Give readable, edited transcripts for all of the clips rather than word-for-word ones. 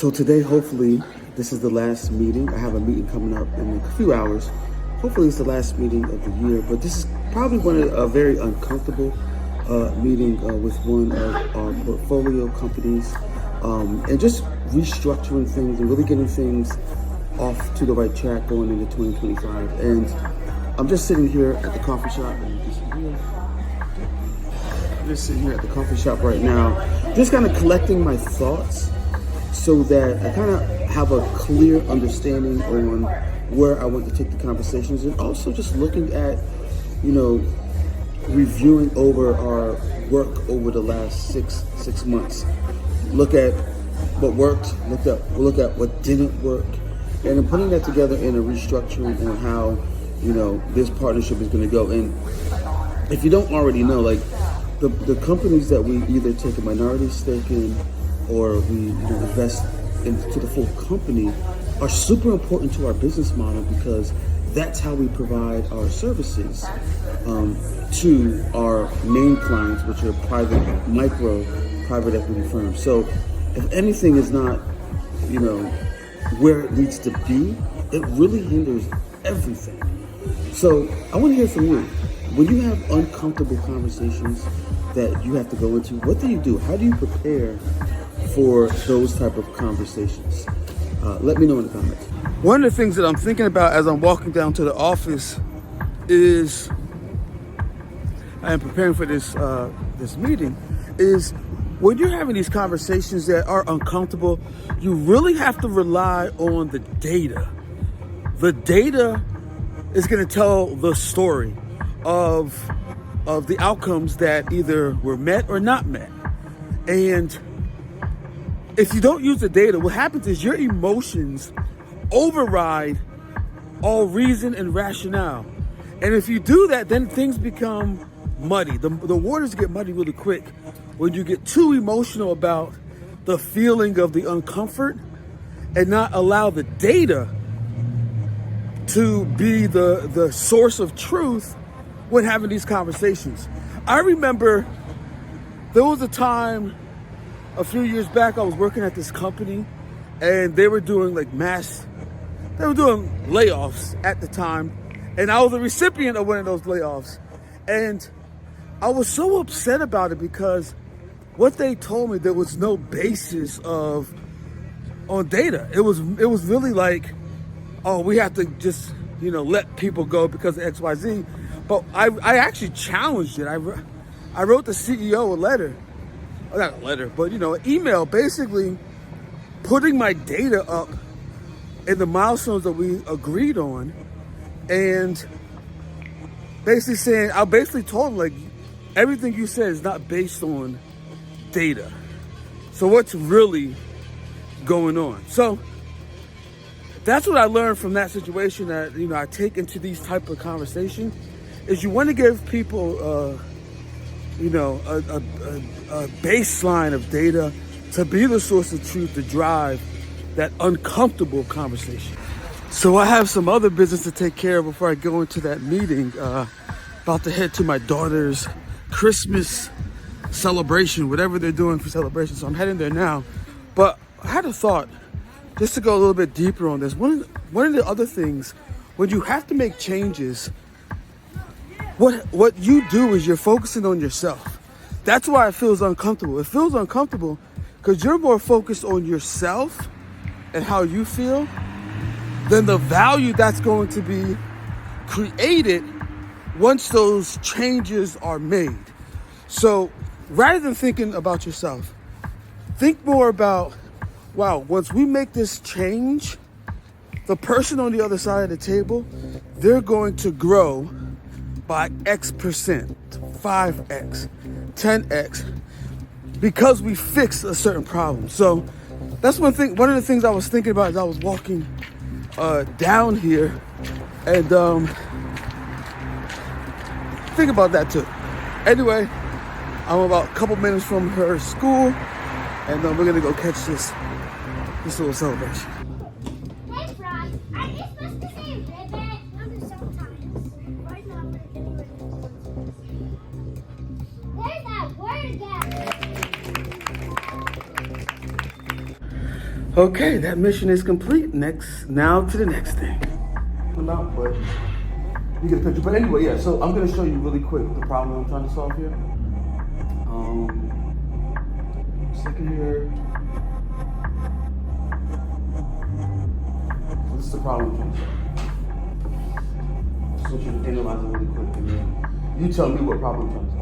So today, hopefully, this is the last meeting. I have a meeting coming up in a few hours. Hopefully it's the last meeting of the year, but this is probably a very uncomfortable meeting with one of our portfolio companies, and just restructuring things and really getting things off to the right track going into 2025. And I'm just sitting here at the coffee shop. I'm just sitting here at the coffee shop right now, just kind of collecting my thoughts so that I kind of have a clear understanding on where I want to take the conversations, and also just looking at, reviewing over our work over the last six months. Look at what worked, look at what didn't work, and then putting that together in a restructuring on how, this partnership is going to go. And if you don't already know, like the companies that we either take a minority stake in or we invest into the full company are super important to our business model, because that's how we provide our services to our main clients, which are private equity firms. So if anything is not, where it needs to be, it really hinders everything. So I want to hear from you. When you have uncomfortable conversations that you have to go into, what do you do? How do you prepare for those type of conversations? Let me know in the comments. One of the things that I'm thinking about as I'm walking down to the office is, I am preparing for this meeting, is when you're having these conversations that are uncomfortable, you really have to rely on the data. The data is going to tell the story of the outcomes that either were met or not met. And if you don't use the data, what happens is your emotions override all reason and rationale. And if you do that, then things become muddy. The waters get muddy really quick when you get too emotional about the feeling of the uncomfort and not allow the data to be the source of truth when having these conversations. I remember there was a time a few years back, I was working at this company, and they were doing layoffs at the time, and I was a recipient of one of those layoffs. And I was so upset about it because what they told me, there was no basis on data. It was really like, oh, we have to just, let people go because of XYZ. But I actually challenged it. I wrote the CEO a letter. Not a letter, but an email, basically putting my data up and the milestones that we agreed on, and basically saying, I basically told him, everything you said is not based on data. So what's really going on? So that's what I learned from that situation that, I take into these type of conversations, is you want to give people, a baseline of data to be the source of truth to drive that uncomfortable conversation. So I have some other business to take care of before I go into that meeting. About to head to my daughter's Christmas celebration, whatever they're doing for celebration. So I'm heading there now. But I had a thought, just to go a little bit deeper on this. One of the other things, when you have to make changes, what you do is you're focusing on yourself. That's why it feels uncomfortable. It feels uncomfortable because you're more focused on yourself and how you feel than the value that's going to be created once those changes are made. So rather than thinking about yourself, think more about, wow, once we make this change, the person on the other side of the table, they're going to grow by X%, 5X, 10X, because we fixed a certain problem. So that's one thing. One of the things I was thinking about as I was walking down here, and think about that too. Anyway, I'm about a couple minutes from her school, and we're gonna go catch this little celebration. Hey, Frost, are you supposed to say ribbit? Number sometimes. Right now, we're getting rid of there's that word again. Okay, that mission is complete. Now to the next thing. Not, but you get a picture. But anyway, yeah. So I'm gonna show you really quick the problem I'm trying to solve here. Second here. So this is the problem I'm trying to solve. Just want you to analyze it really quick, and then you tell me what problem I'm trying to solve.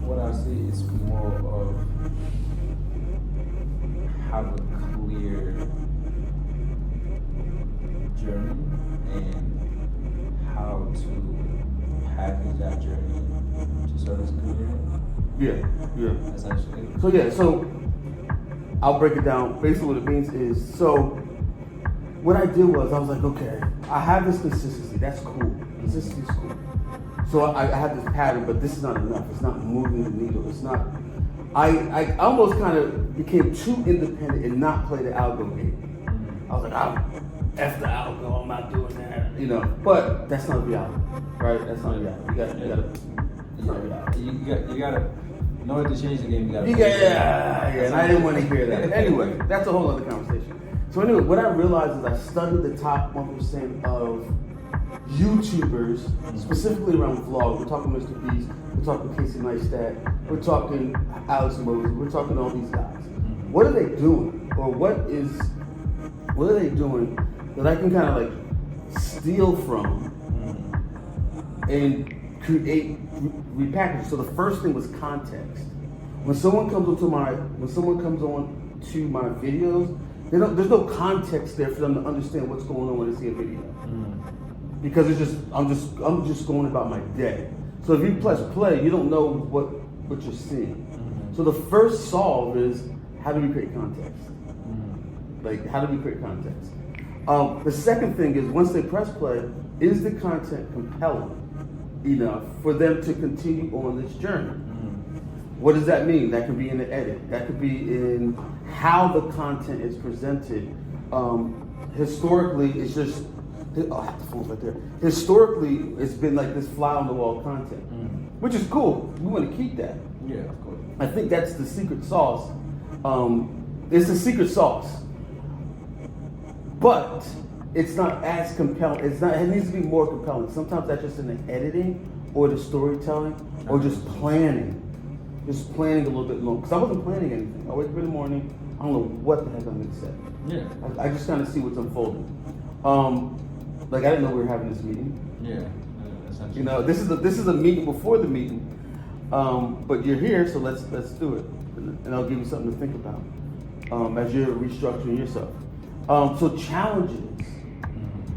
What I see is more of have a clear journey and how to package that journey to serve this community. Yeah. Essentially. So I'll break it down. Basically what it means is, so what I did was I was like, okay, I have this consistency. That's cool. Consistency is cool. So I have this pattern, but this is not enough. It's not moving the needle. It's not. I almost kind of became too independent and not play the algo game. I was like, I'm F the algo. I'm not doing that. You know, but that's not reality, right? That's not reality. You gotta. It's not reality. You gotta. In order to change the game, you gotta. Yeah. And I didn't want to hear that. Anyway, that's a whole other conversation. So anyway, what I realized is I studied the top 1% of YouTubers, specifically around vlogs. We're talking Mr. Beast, we're talking Casey Neistat, we're talking Alex Moses, we're talking all these guys. What are they doing? Or what are they doing that I can kind of like steal from and create, repackage? So the first thing was context. When someone comes on to my videos, there's no context there for them to understand what's going on when they see a video. Because I'm just going about my day. So if you press play, you don't know what you're seeing. So the first solve is, how do we create context? Like, how do we create context? The second thing is, once they press play, is the content compelling enough for them to continue on this journey? What does that mean? That could be in the edit. That could be in how the content is presented. Historically, it's just, oh, I have the phones right there. Historically, it's been like this fly on the wall content, which is cool. We want to keep that. Yeah, of course. I think that's the secret sauce. It's the secret sauce, but it's not as compelling. It needs to be more compelling. Sometimes that's just in the editing or the storytelling or just planning. Just planning a little bit long. Because I wasn't planning anything. I wake up in the morning, I don't know what the heck I'm going to say. Yeah. I just kind of see what's unfolding. Like, I didn't know we were having this meeting. Yeah. Essentially. You know, this is a meeting before the meeting. But you're here, so let's do it. And I'll give you something to think about as you're restructuring yourself. So challenges.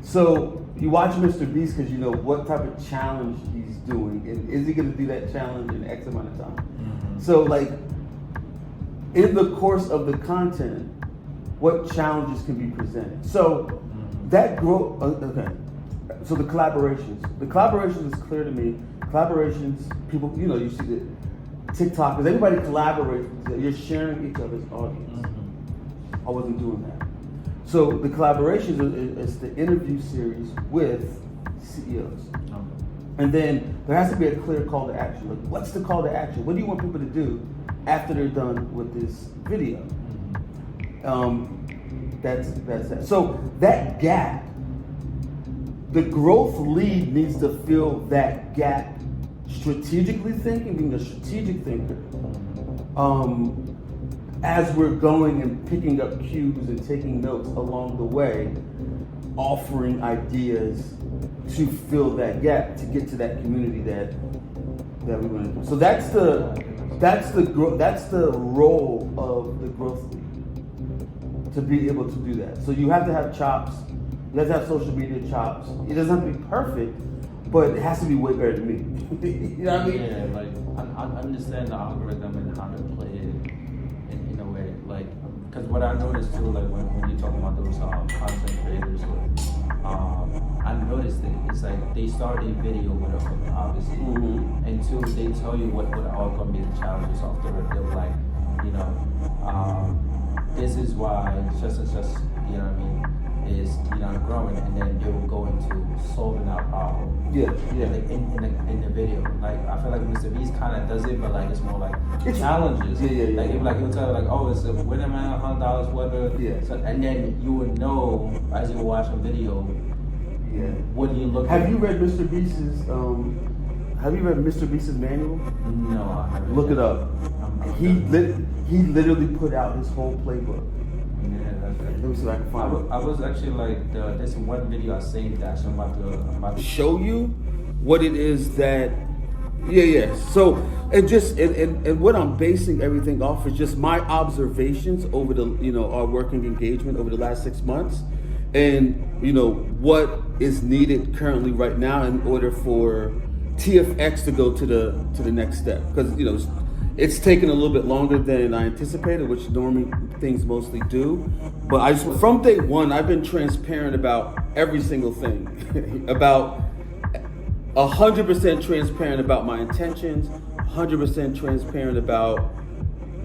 So you watch Mr. Beast because you know what type of challenge he's doing, and is he going to do that challenge in X amount of time? So like, in the course of the content, what challenges can be presented? So that growth. Okay. So the collaborations is clear to me. Collaborations, people, you know, you see the TikTokers, everybody collaborates. You're sharing each other's audience. I wasn't doing that. So the collaborations is the interview series with CEOs. And then there has to be a clear call to action. Like, what's the call to action? What do you want people to do after they're done with this video? That's that. So that gap, the growth lead needs to fill that gap strategically thinking, being a strategic thinker. As we're going and picking up cues and taking notes along the way, offering ideas to fill that gap to get to that community that we want to do. So that's the role of the growth lead, to be able to do that. So you have to have chops. You have to have social media chops. It doesn't have to be perfect, but it has to be way better than me. You know what I mean? Yeah, like I understand the algorithm and how to play it what I noticed too, like when you talk about those content creators, I noticed that it's like they start a video with a hook, obviously, and two, they tell you what are going to be the challenges off the rip. They're like, you know, this is why just, you know what I mean, is, you know, growing, and then they will go into solving that problem. Yeah. Like in the video, like I feel like Mr. Beast kind of does it, but like it's more like challenges. Yeah. Like he'll tell you like, oh, it's a winner man, $100 whether. Yeah. So, and then you would know as you watch a video. Yeah. What do you look? Have you read Mr. Beast's? Have you read Mr. Beast's manual? No, I haven't. Look it up. He literally put out his whole playbook. Let me see if I can find it. I was actually like, there's one video I saved that I'm about to show you what it is that, yeah. So, and what I'm basing everything off is just my observations over the, you know, our working engagement over the last 6 months, and you know what is needed currently right now in order for TFX to go to the next step, because you know. It's taken a little bit longer than I anticipated, which normally things mostly do. But from day one, I've been transparent about every single thing. About 100% transparent about my intentions, 100% transparent about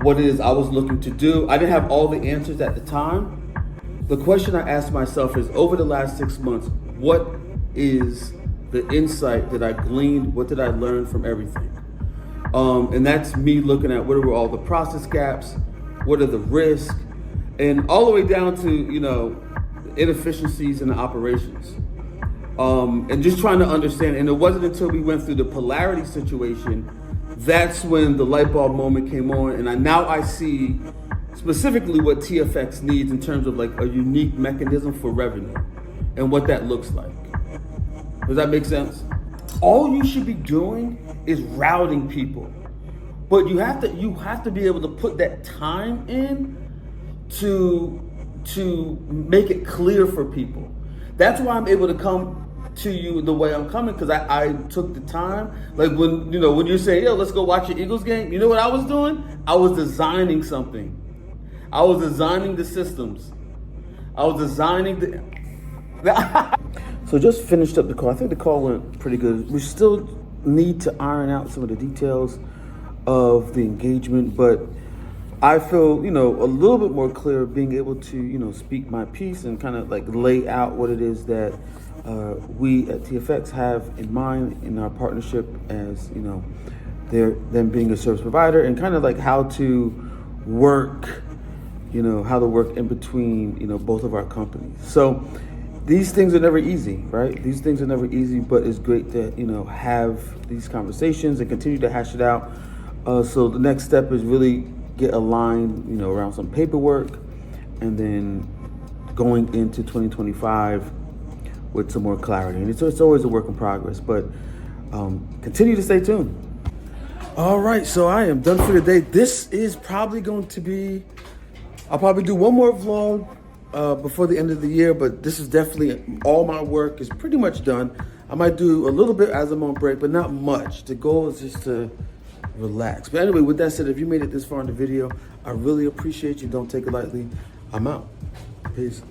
what it is I was looking to do. I didn't have all the answers at the time. The question I asked myself is, over the last 6 months, what is the insight that I gleaned? What did I learn from everything? And that's me looking at what are all the process gaps, what are the risks, and all the way down to, you know, inefficiencies in the operations. And just trying to understand. And it wasn't until we went through the polarity situation, that's when the light bulb moment came on. And now I see specifically what TFX needs in terms of like a unique mechanism for revenue and what that looks like. Does that make sense? All you should be doing is routing people, but you have to be able to put that time in to make it clear for people. That's why I'm able to come to you the way I'm coming, because I took the time. Like when you're saying, yo, let's go watch your Eagles game, you know what I was doing? I was designing something. I was designing the systems. I was designing the So just finished up the call. I think the call went pretty good. We still need to iron out some of the details of the engagement, but I feel, you know, a little bit more clear being able to, you know, speak my piece and kind of like lay out what it is that we at TFX have in mind in our partnership as, you know, them being a service provider, and kind of like how to work, you know, how to work in between, you know, both of our companies. So these things are never easy, right? These things are never easy, but it's great to, you know, have these conversations and continue to hash it out. So the next step is really get aligned, you know, around some paperwork, and then going into 2025 with some more clarity. And it's always a work in progress, but continue to stay tuned. All right, so I am done for the day. This is probably going to be, I'll probably do one more vlog before the end of the year, but this is definitely, all my work is pretty much done. I might do a little bit as I'm on break, but not much. The goal is just to relax. But anyway, with that said, if you made it this far in the video, I really appreciate you. Don't take it lightly. I'm out. Peace.